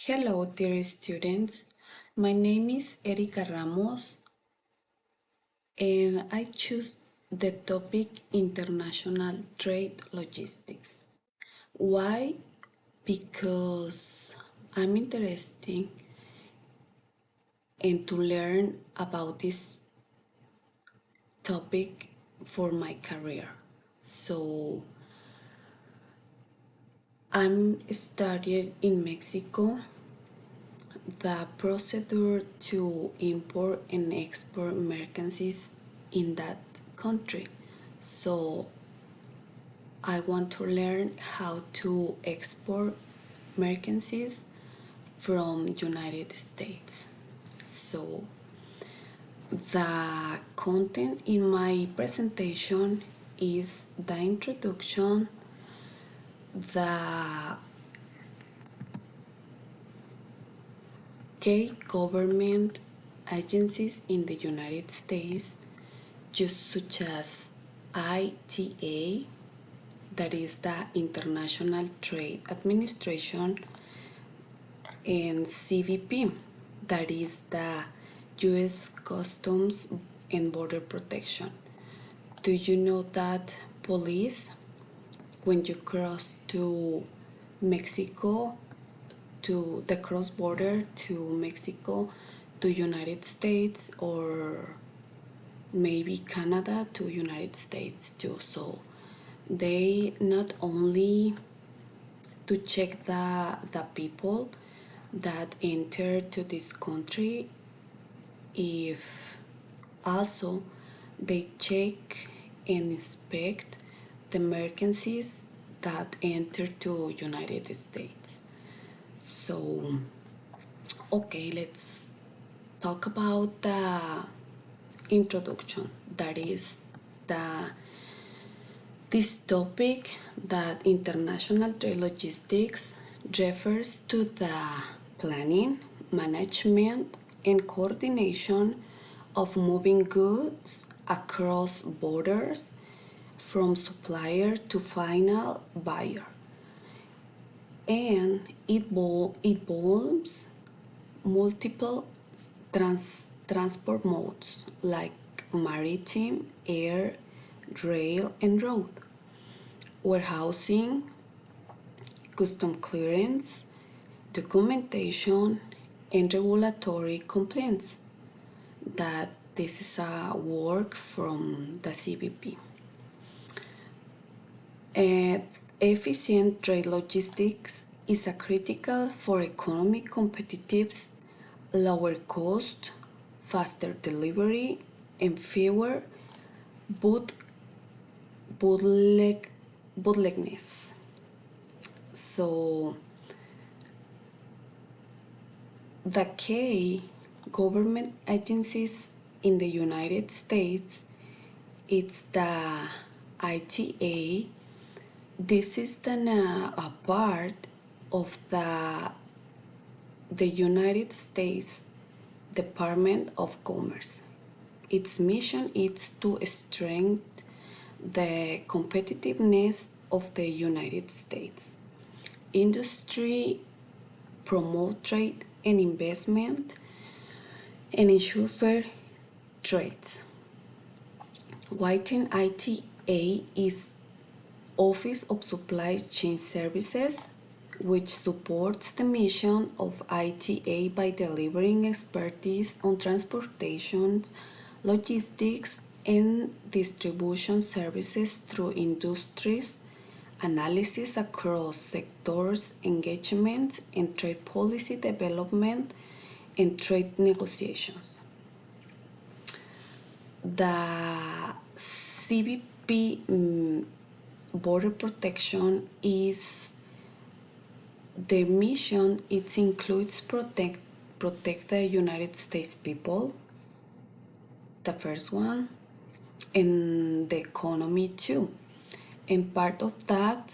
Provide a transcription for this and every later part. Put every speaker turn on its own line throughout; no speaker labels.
Hello, dear students. My name is Erika Ramos, and I choose the topic International Trade Logistics. Why? Because I'm interested in to learn about this topic for my career. So I'm studied in Mexico the procedure to import and export merchandise in that country. So I want to learn how to export merchandise from United States. So the content in my presentation is the introduction, the key government agencies in the United States, just such as ITA, that is the International Trade Administration, and CBP, that is the US Customs and Border Protection. Do you know that police, when you cross to Mexico, to the cross border to Mexico, to United States, or maybe Canada to United States too. So they not only to check the people that enter to this country, if also they check and inspect the merchandise that enter to United States. So okay, let's talk about the introduction, that is the this topic, that international trade logistics refers to the planning, management, and coordination of moving goods across borders from supplier to final buyer. And it involves multiple transport modes like maritime, air, rail, and road, warehousing, custom clearance, documentation, and regulatory compliance. That this is a work from the CBP. Efficient trade logistics is a critical for economic competitiveness, lower cost, faster delivery, and fewer bootlegness. So the key government agencies in the United States, it's the ITA. This is a part of the United States Department of Commerce. Its mission is to strengthen the competitiveness of the United States industry, promote trade and investment, and ensure fair trades. Whiten ITA is Office of Supply Chain Services, which supports the mission of ITA by delivering expertise on transportation, logistics, and distribution services through industries, analysis across sectors, engagement, and trade policy development and trade negotiations. The CBP border protection is their mission. It includes protect the United States people, the first one, and the economy too. And part of that,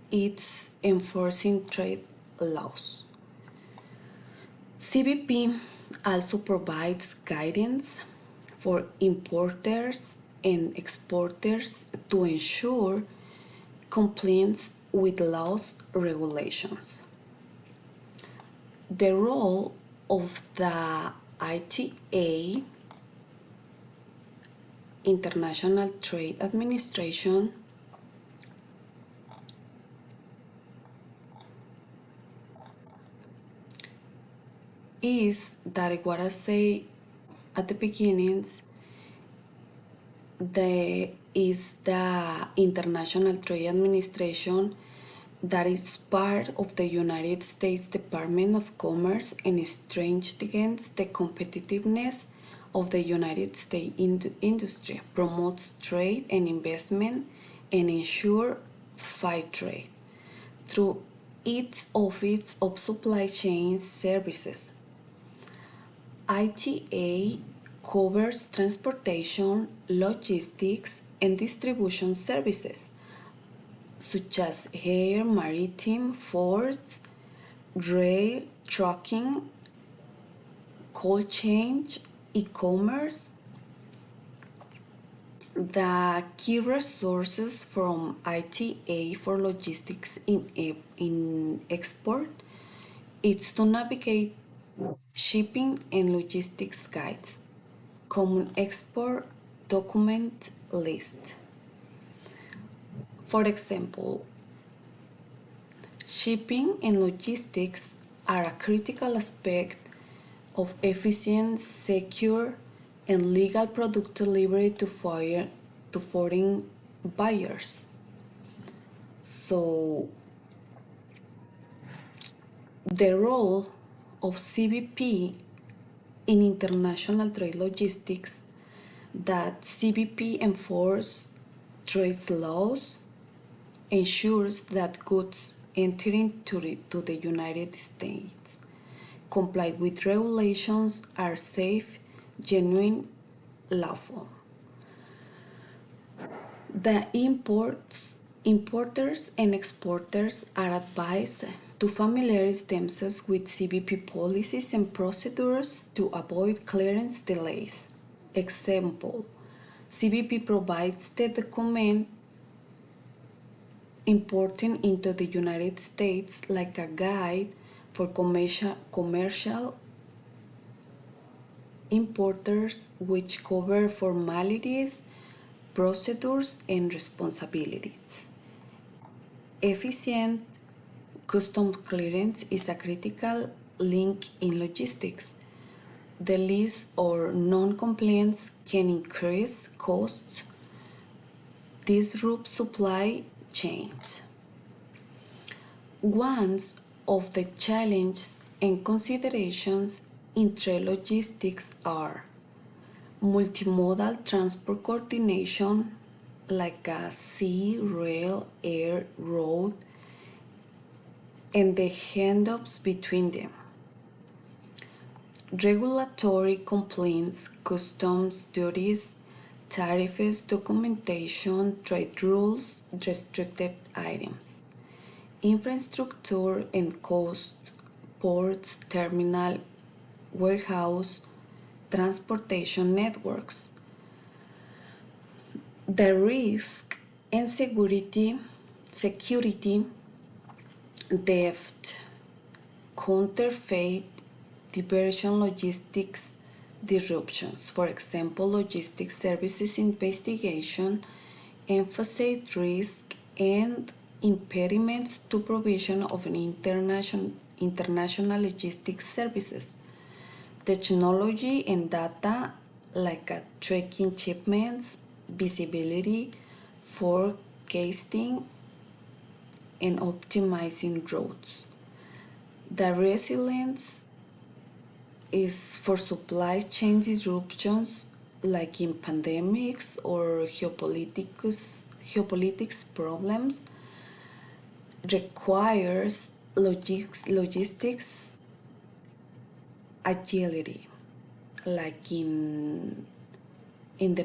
it's enforcing trade laws. CBP also provides guidance for importers and exporters to ensure compliance with laws regulations. The role of the ITA, International Trade Administration, is that what I say at the beginnings, the International Trade Administration that is part of the United States Department of Commerce and strengthens against the competitiveness of the United States industry, promotes trade and investment, and ensure fair trade through its Office of Supply Chain Services. ITA covers transportation, logistics, and distribution services, such as air, maritime, ports, rail, trucking, cold chain, e-commerce. The key resources from ITA for logistics in export is to navigate shipping and logistics guides, common export document list. For example, shipping and logistics are a critical aspect of efficient, secure, and legal product delivery to foreign buyers. So, the role of CBP in international trade logistics, that CBP enforces trade laws, ensures that goods entering to the United States comply with regulations, are safe, genuine, lawful. The importers and exporters are advised to familiarize themselves with CBP policies and procedures to avoid clearance delays. Example, CBP provides the document importing into the United States like a guide for commercial importers, which cover formalities, procedures, and responsibilities. Efficient customs clearance is a critical link in logistics. The least or non-compliance can increase costs, disrupt supply chains. One of the challenges and considerations in trade logistics are multimodal transport coordination, like a sea, rail, air, road, and the handoffs between them. Regulatory complaints, customs duties, tariffs, documentation, trade rules, restricted items, infrastructure and cost, ports, terminal, warehouse, transportation networks. The risk and security, theft, counterfeit, diversion, logistics disruptions. For example, logistics services investigation emphasize risk and impediments to provision of an international logistics services. Technology and data, like tracking shipments, visibility, forecasting, and optimizing routes. The resilience is for supply chain disruptions, like in pandemics or geopolitics problems, requires logistics agility, like in the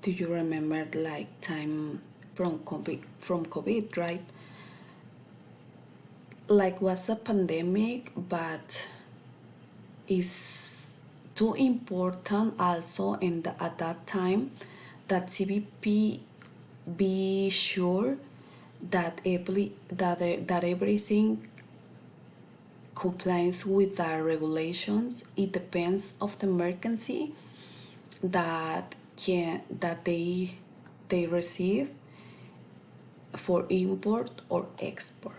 do you remember, like, time from COVID, right? Like, was a pandemic, but is too important also at that time that CBP be sure that everything compliance with the regulations. It depends of the mercancy that they receive for import or export.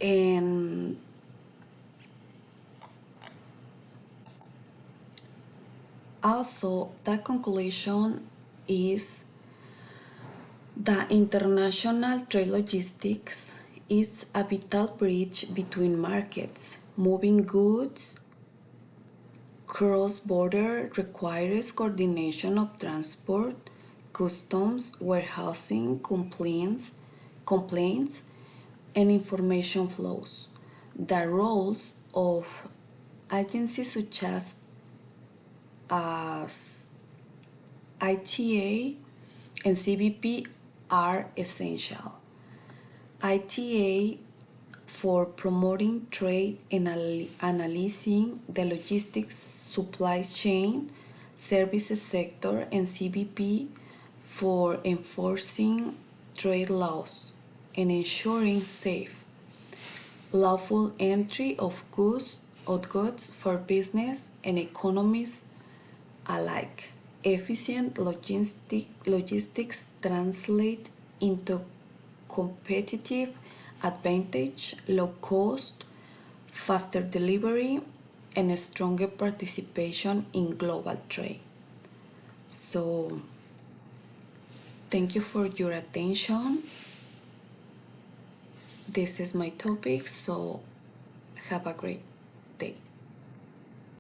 And also the conclusion is the international trade logistics is a vital bridge between markets. Moving goods cross-border requires coordination of transport, customs, warehousing, complaints, and information flows. The roles of agencies such as ITA and CBP are essential. ITA for promoting trade and analyzing the logistics supply chain services sector, and CBP for enforcing trade laws and ensuring safe, lawful entry of goods for business and economies alike. Efficient logistics translate into competitive advantage, low cost, faster delivery, and a stronger participation in global trade. So, thank you for your attention. This is my topic, so have a great